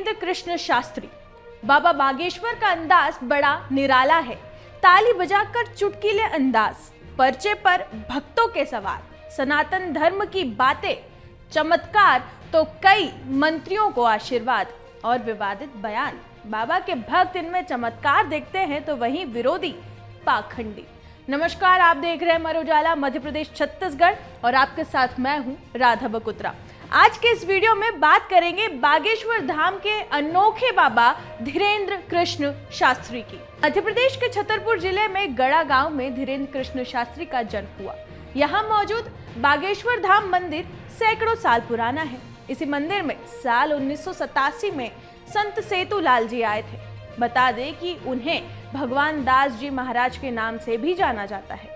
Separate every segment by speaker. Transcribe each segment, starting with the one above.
Speaker 1: धीरेन्द्र कृष्ण शास्त्री। बाबा बागेश्वर का अंदाज बड़ा निराला है। ताली बजाकर चुटकीले अंदाज, पर्चे पर भक्तों के सवाल, सनातन धर्म की बातें, चमत्कार तो कई मंत्रियों को आशीर्वाद और विवादित बयान। बाबा के भक्त इनमें चमत्कार देखते हैं तो वहीं विरोधी पाखंडी। नमस्कार, आप देख रहे हैं अमर उजाला मध्य प्रदेश छत्तीसगढ़ और आपके साथ मैं हूं राधा बकुत्रा। आज के इस वीडियो में बात करेंगे बागेश्वर धाम के अनोखे बाबा धीरेन्द्र कृष्ण शास्त्री की। मध्य प्रदेश के छतरपुर जिले में गड़ा गांव में धीरेन्द्र कृष्ण शास्त्री का जन्म हुआ। यहाँ मौजूद बागेश्वर धाम मंदिर सैकड़ों साल पुराना है। इसी मंदिर में साल 1987 में संत सेतुलाल जी आए थे। बता दें कि उन्हें भगवान दास जी महाराज के नाम से भी जाना जाता है।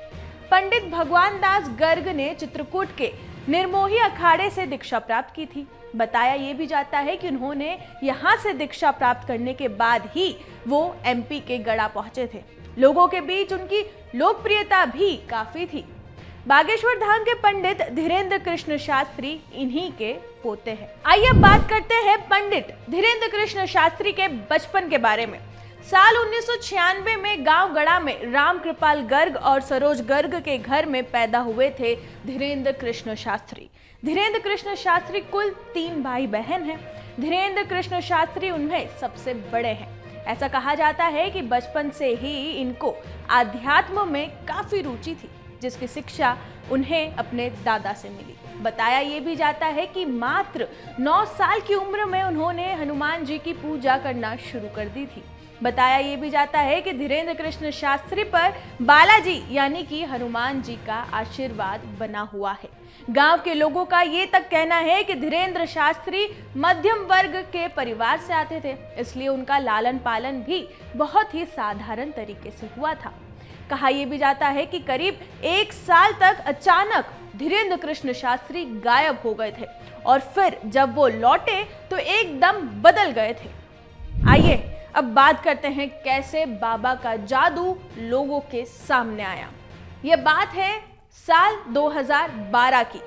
Speaker 1: पंडित भगवान दास गर्ग ने चित्रकूट के निर्मोही अखाड़े से दीक्षा प्राप्त की थी। बताया ये भी जाता है कि उन्होंने यहाँ से दीक्षा प्राप्त करने के बाद ही वो एमपी के गड़ा पहुंचे थे। लोगों के बीच उनकी लोकप्रियता भी काफी थी। बागेश्वर धाम के पंडित धीरेन्द्र कृष्ण शास्त्री इन्हीं के पोते हैं। आइए अब बात करते हैं पंडित धीरेन्द्र कृष्ण शास्त्री के बचपन के बारे में। साल 1996 में गांव गड़ा में राम कृपाल गर्ग और सरोज गर्ग के घर में पैदा हुए थे धीरेन्द्र कृष्ण शास्त्री। धीरेन्द्र कृष्ण शास्त्री कुल 3 भाई बहन हैं। धीरेन्द्र कृष्ण शास्त्री उनमें सबसे बड़े हैं। ऐसा कहा जाता है कि बचपन से ही इनको आध्यात्म में काफी रुचि थी, जिसकी शिक्षा उन्हें अपने दादा से मिली। बताया ये भी जाता है कि मात्र 9 साल की उम्र में उन्होंने हनुमान जी की पूजा करना शुरू कर दी थी। बताया ये भी जाता है कि धीरेन्द्र कृष्ण शास्त्री पर बालाजी यानी कि हनुमान जी का आशीर्वाद बना हुआ है। गांव के लोगों का ये तक कहना है कि धीरेन्द्र शास्त्री मध्यम वर्ग के परिवार से आते थे, इसलिए उनका लालन पालन भी बहुत ही साधारण तरीके से हुआ था। कहा यह भी जाता है कि करीब 1 साल तक अचानक धीरेन्द्र कृष्ण शास्त्री गायब हो गए थे और फिर जब वो लौटे तो एकदम बदल गए थे। आइए अब बात करते हैं कैसे बाबा का जादू लोगों के सामने आया। यह बात है साल 2012 की,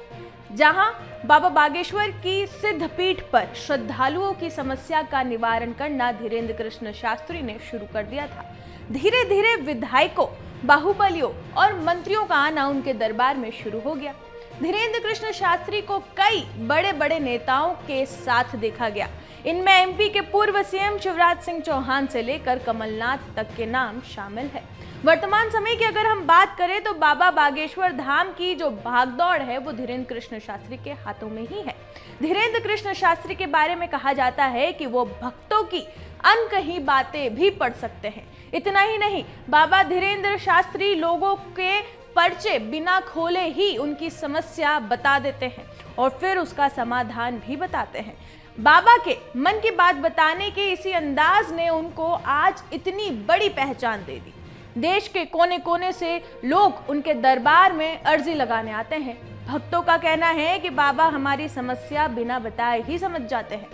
Speaker 1: जहां बाबा बागेश्वर की सिद्धपीठ पर श्रद्धालुओं की समस्या का निवारण करना धीरेन्द्र कृष्ण शास्त्री ने शुरू कर दिया था। धीरे धीरे विधायकों, बाहुबलियों और मंत्रियों का आना उनके दरबार में शुरू हो गया। धीरेन्द्र कृष्ण शास्त्री को कई बड़े बड़े नेताओं के साथ देखा गया। इनमें एमपी के पूर्व सीएम शिवराज सिंह चौहान से लेकर कमलनाथ तक के नाम शामिल है। वर्तमान समय की अगर हम बात करें तो बाबा बागेश्वर धाम की जो भागदौड़ है वो धीरेन्द्र कृष्ण शास्त्री के हाथों में ही है। धीरेन्द्र कृष्ण शास्त्री के बारे में कहा जाता है कि वो भक्तों की अनकही बातें भी पढ़ सकते हैं। इतना ही नहीं, बाबा धीरेन्द्र शास्त्री लोगों के पर्चे बिना खोले ही उनकी समस्या बता देते हैं और फिर उसका समाधान भी बताते हैं। बाबा के मन की बात बताने के इसी अंदाज ने उनको आज इतनी बड़ी पहचान दे दी। देश के कोने कोने से लोग उनके दरबार में अर्जी लगाने आते हैं। भक्तों का कहना है कि बाबा हमारी समस्या बिना बताए ही समझ जाते हैं।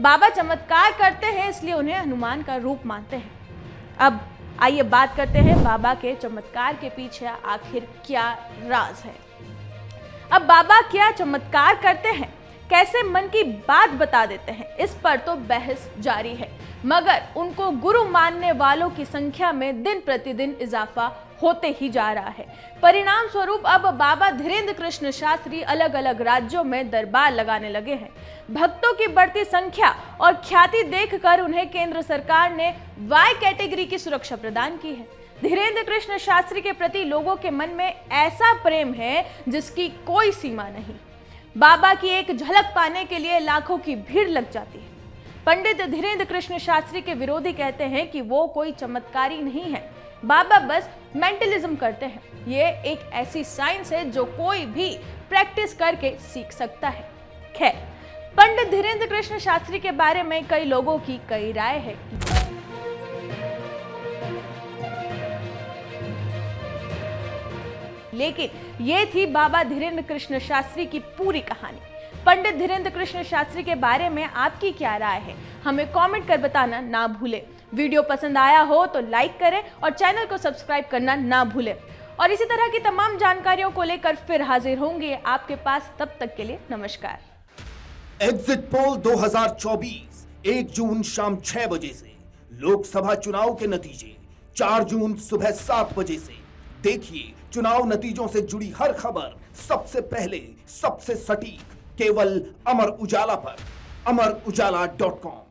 Speaker 1: बाबा चमत्कार करते हैं, इसलिए उन्हें हनुमान का रूप मानते हैं। अब आइए बात करते हैं बाबा के चमत्कार के पीछे आखिर क्या राज है। अब बाबा क्या चमत्कार करते हैं, कैसे मन की बात बता देते हैं, इस पर तो बहस जारी है, मगर उनको गुरु मानने वालों की संख्या में दिन प्रतिदिन इजाफा होते ही जा रहा है। परिणाम स्वरूप अब बाबा धीरेन्द्र कृष्ण शास्त्री अलग अलग राज्यों में दरबार लगाने लगे हैं। भक्तों की बढ़ती संख्या और ख्याति देखकर उन्हें केंद्र सरकार ने वाई कैटेगरी की सुरक्षा प्रदान की है। धीरेन्द्र कृष्ण शास्त्री के प्रति लोगों के मन में ऐसा प्रेम है जिसकी कोई सीमा नहीं। बाबा की एक झलक पाने के लिए लाखों की भीड़ लग जाती है। पंडित धीरेन्द्र कृष्ण शास्त्री के विरोधी कहते हैं कि वो कोई चमत्कारी नहीं है, बाबा बस मेंटलिज्म करते हैं। ये एक ऐसी साइंस है जो कोई भी प्रैक्टिस करके सीख सकता है। खैर, पंडित धीरेन्द्र कृष्ण शास्त्री के बारे में कई लोगों की कई राय है। लेकिन ये थी बाबा धीरेन्द्र कृष्ण शास्त्री की पूरी कहानी। पंडित धीरेन्द्र कृष्ण शास्त्री के बारे में आपकी क्या राय है, हमें कमेंट कर बताना ना भूलें। वीडियो पसंद आया हो तो लाइक करें और चैनल को सब्सक्राइब करना ना भूलें। और इसी तरह की तमाम जानकारियों को लेकर फिर हाजिर होंगे आपके पास। तब तक के लिए नमस्कार।
Speaker 2: एग्जिट पोल 2024 1 जून शाम 6 बजे से लोकसभा चुनाव के नतीजे, 4 जून सुबह 7 बजे से देखिए चुनाव नतीजों से जुड़ी हर खबर सबसे पहले, सबसे सटीक, केवल अमर उजाला पर, amarujala.com।